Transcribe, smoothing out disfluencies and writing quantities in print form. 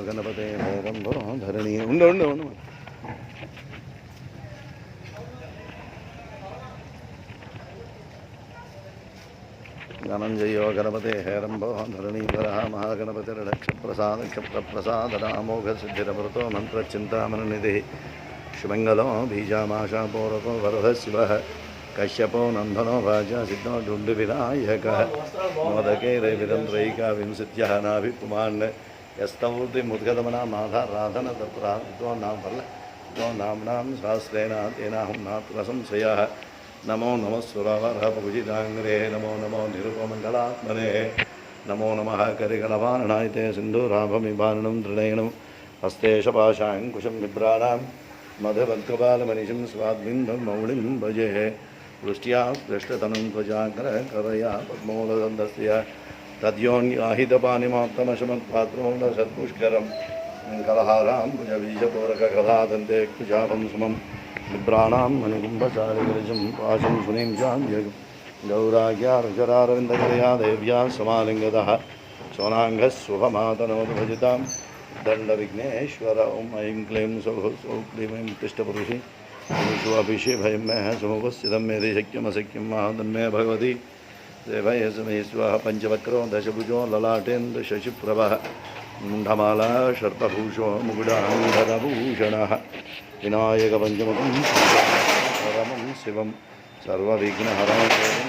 गणपते हेरम्बो धरणी उंड धनञ्जयो गणपते हेरम्बो धरणीधरः महागणपतिर्दक्षप्रसादक्षप्रसादनामोघसिद्धिरमृतो मन्त्रचिन्तामणनिधिः शुमङ्गलो बीजामाशापूरको वरदः शिवः कश्यपो नन्दनो भाजा सिद्धो डुण्डुविनायकः मोदकैरविरन्द्रैका विंशत्यः नाभिपुमान् यस्तौर्तिमुद्गतमना माधाराधन तत्रादो नाम्नां सहस्रेण तेनाहं नात्रसंशयः नमो नमः सुरवरपूजिताङ्ग्रे नमो नमो निरुपमङ्गलात्मने नमो नमः करिगणवारणायते सिन्धूराभमिभारणं दृढेणं हस्तेशपाशाङ्कुशं बिभ्राणां मधुभक्तपालमनिशं स्वाद्बिन्दं मौलिं भजे वृष्ट्या दृष्टतनं त्वजाग्रकरया पद्मोलदन्तस्य तद्योन्याहितपानिमाप्तमशमत्पात्रमौलसत्पुष्करं कलहारां भुजबीजपूरककलादन्ते कुजापं सुमं बिभ्राणां मणिकुम्भचारिगलिजं पाशं सुनीं चान्द्य गौराज्ञारुचरारविन्दकलया देव्या समालिङ्गतः सोनाङ्गस्वभमातनोतु भजितां दण्डविघ्नेश्वर ॐ ऐं क्लीं सौः सौः क्लीं तिष्ठपुरुषि विश्वाभिषे भयं मे समुपस्थितं मेदे शक्यमशक्यं महातन्मे भगवती देवये समे स्वाहा पञ्चवक्रो दशभुजो ललाटेन्द्र शशिप्रभः मुण्डमाला सर्पभूषो मुकुडाङ्गदभूषणः विनायकपञ्चमुखं परमं शिवं सर्वविघ्नहरं